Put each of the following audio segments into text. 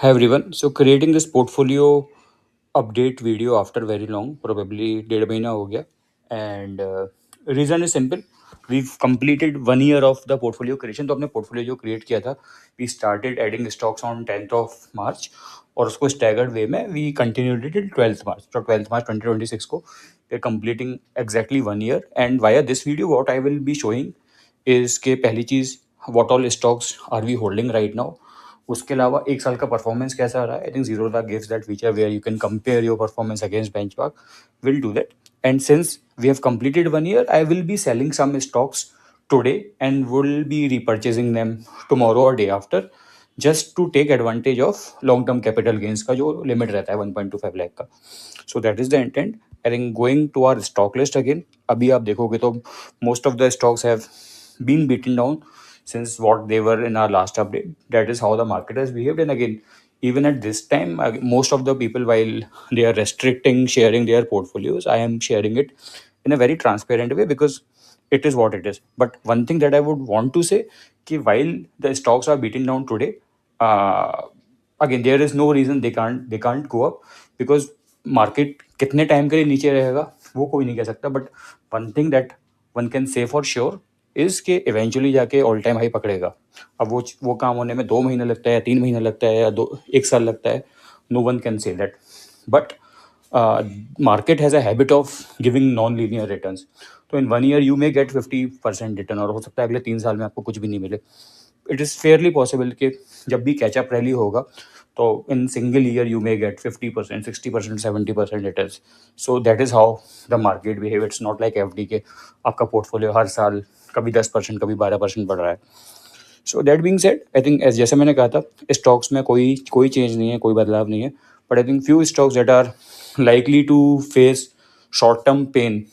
Hi everyone. So creating this portfolio update video after very long, probably 1.5 महीना हो गया, and reason is simple. We've completed 1 year of the portfolio creation. तो अपने portfolio जो create किया था, we started adding stocks on 10th of March और उसको staggered way में we continued it till 12th March. तो 12th March 2026 को we're completing exactly 1 year, and via this video what I will be showing is कि पहली चीज़ what all stocks are we holding right now. उसके अलावा 1 साल का performance कैसा रहा है. I think Zerodha gives that feature where you can compare your performance against benchmark. Will do that. And since we have completed 1 year, I will be selling some stocks today and will be repurchasing them tomorrow or day after, just to take advantage of long term capital gains का जो limit रहता है 1.25 लाख का. So that is the intent. I think going to our stock list again, अभी आप देखोगे तो most of the stocks have been beaten down since what they were in our last update. That is how the market has behaved. And again, even at this time, most of the people, while they are restricting sharing their portfolios, I am sharing it in a very transparent way because it is what it is. But one thing that I would want to say, कि while the stocks are beaten down today, uh, again there is no reason they can't go up, because market कितने time के लिए नीचे रहेगा वो कोई नहीं कह सकता. But one thing that one can से फॉर श्योर इज के इवेंचुअली जाके ऑल टाइम हाई पकड़ेगा. अब वो काम होने में 2 महीना लगता है, 3 महीना लगता है, या 1 साल लगता है. No one can say that. But market has a habit of giving non linear returns. तो in 1 year you may get 50% return, और हो सकता है अगले 3 साल में आपको कुछ भी नहीं मिले. इट इज़ फेयरली पॉसिबल कि जब भी कैचअप रैली होगा तो in single year you may get 50%, 60%, 70% returns. So that is how the market behave. It's not like FD के आपका पोर्टफोलियो हर साल कभी 10%, कभी 12% बढ़ रहा है. So that being said, I think जैसे मैंने कहा था, स्टॉक्स में कोई चेंज नहीं है, कोई बदलाव नहीं है. But I think few stocks that are likely to face short term pain,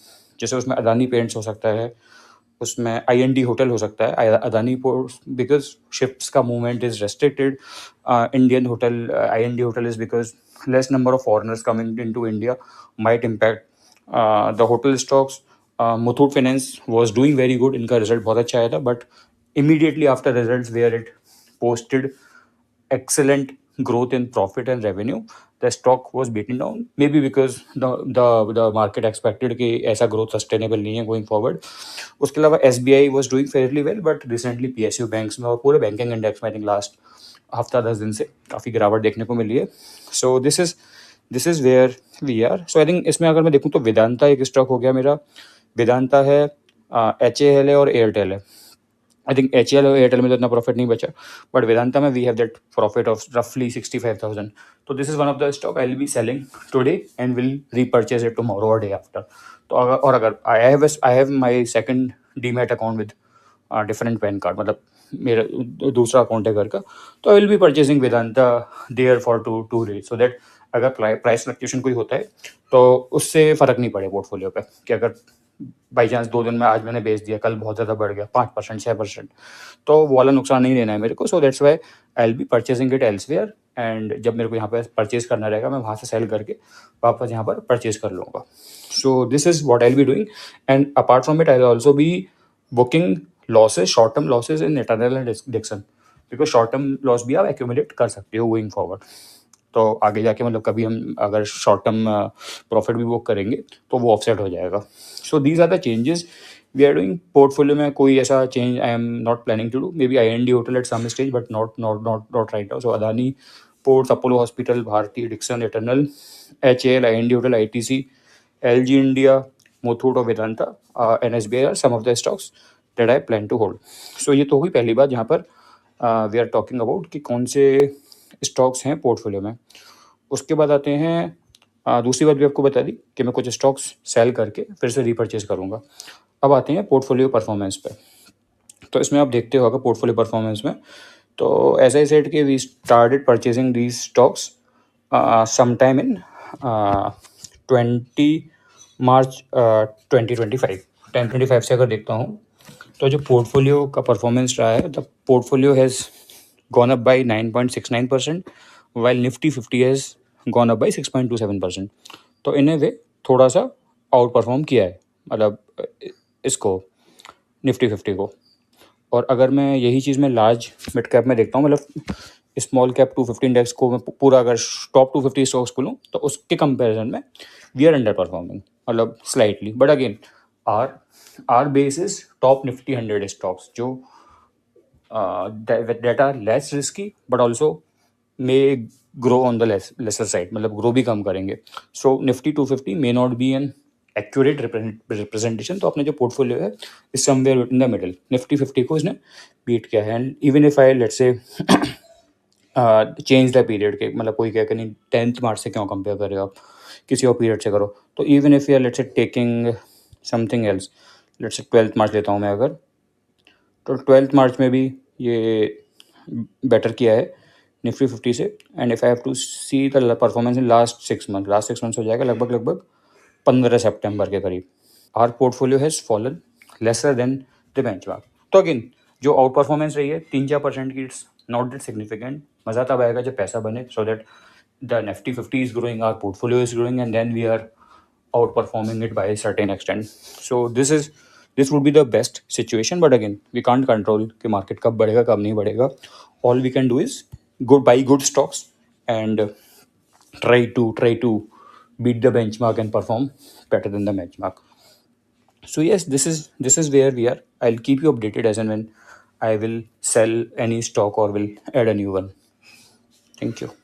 जैसे उसमें अदानी पेंट्स हो सकता है, उसमें IND होटल हो सकता है, अदानी पोर्ट्स बिकॉज शिप्स का movement is restricted. Indian hotel, IND hotel is because less number of foreigners coming in to India might impact the hotel stocks. Muthoot finance was doing very good, इनका result बहुत अच्छा आया था, but immediately after results where it posted excellent growth in profit and revenue, the stock was beaten down, maybe because the market expected कि ऐसा growth sustainable नहीं है going forward. उसके अलावा SBI was doing fairly well, but recently PSU banks में और पूरे banking index में I think last हफ्ता 10 दिन से काफ़ी गिरावट देखने को मिली है. So this is where we are. So I think इसमें अगर मैं देखूँ तो वेदांता एक स्टॉक हो गया मेरा. वेदांता है, HAL है और एयरटेल है. आई थिंक HAL और एयरटेल में तो इतना प्रॉफिट नहीं बचा, बट वेदांता में we have that profit of रफली 65,000. तो this is one of the stock I will be selling today and will repurchase it tomorrow और डे आफ्टर. तो अगर I have my second demat account with different PAN card, मतलब मेरा दूसरा account है घर का, तो I will be purchasing Vedanta there for today, so that अगर प्राइस फ्लक्चुएशन कोई होता है तो उससे फ़र्क नहीं पड़े पोर्टफोलियो पे, कि अगर बाई चांस 2 दिन में आज मैंने बेच दिया, कल बहुत ज़्यादा बढ़ गया 5%, 6%, तो वो वाला नुकसान नहीं लेना है मेरे को. So that's why I will be purchasing it elsewhere, and जब मेरे को यहाँ पे परचेज करना रहेगा मैं वहाँ से सेल करके वापस यहाँ पर परचेज कर लूँगा. So this is what I will be doing. And apart from it I will also be booking losses, short term losses in Eternal and Dixon, because short term loss भी आप accumulate कर सकते हो going forward. तो आगे जाके मतलब कभी हम अगर शॉर्ट टर्म प्रॉफिट भी बुक करेंगे तो वो ऑफसेट हो जाएगा. So these are the changes we are doing. Portfolio में कोई ऐसा change I am not planning to do. Maybe IND hotel at some stage, but not right now. So Adani Ports, Apollo hospital, Bharti, Dixon, Eternal, HAL, IND hotel, ITC, LG India, Muthoot और Vedanta, NSBI are some of the stocks that I plan to hold. So ये तो होगी पहली बात जहाँ पर we are talking about कि कौन से स्टॉक्स हैं पोर्टफोलियो में. उसके बाद आते हैं दूसरी बात भी आपको बता दी कि मैं कुछ स्टॉक्स सेल करके फिर से रीपरचेज करूँगा. अब आते हैं पोर्टफोलियो परफॉर्मेंस पे. तो इसमें आप देखते हो पोर्टफोलियो परफॉर्मेंस में, तो एज आई सेड कि we started purchasing these stocks sometime in 20 March 2025. 10/25 से अगर देखता हूँ तो जो पोर्टफोलियो का परफॉर्मेंस रहा है, the portfolio has gone up by 9.69%, while Nifty 50 has gone up by 6.27%. तो इन ए वे थोड़ा सा आउट परफॉर्म किया है, मतलब इसको निफ्टी 50 को. और अगर मैं यही चीज़ मैं लार्ज मिड कैप में देखता हूँ, मतलब स्मॉल कैप 250 इंडेक्स को मैं पूरा अगर टॉप 250 स्टॉक्स को लूँ तो उसके कंपैरिजन में वी आर अंडर परफॉर्मिंग, मतलब slightly, but again our our base is top Nifty 100 stocks जो that are less risky but also may grow on the lesser side, मतलब ग्रो भी कम करेंगे. So Nifty 250 may not be an accurate representation. तो अपने जो portfolio है is somewhere in the middle. Nifty 50 को इसने बीट किया है. And even if I let's say change the period के, मतलब कोई कहे कि नहीं 10th मार्च से क्यों कंपेयर कर रहे हो आप, किसी और पीरियड से करो. तो even if you are let's say taking something else, let's say 12th मार्च लेता हूँ मैं अगर, तो 12th मार्च में भी ये बेटर किया है निफ्टी 50 से. And if I have to see the performance in last 6 months हो जाएगा लगभग 15 सितंबर के करीब. Our portfolio has fallen lesser than the benchmark. तो अगेन जो आउट परफॉर्मेंस रही है 3-4% की, इट्स नॉट दैट सिग्निफिकेंट. मज़ा तब आएगा जब पैसा बने, so that the Nifty 50 is growing, our portfolio is growing, and then we are outperforming it by a certain extent. So this would be the best situation. But again, we can't control कि market कब बढ़ेगा कब नहीं बढ़ेगा. All we can do is buy good stocks and try to beat the benchmark and perform better than the benchmark. So yes, this is where we are. I'll keep you updated as and when I will sell any stock or will add a new one. Thank you.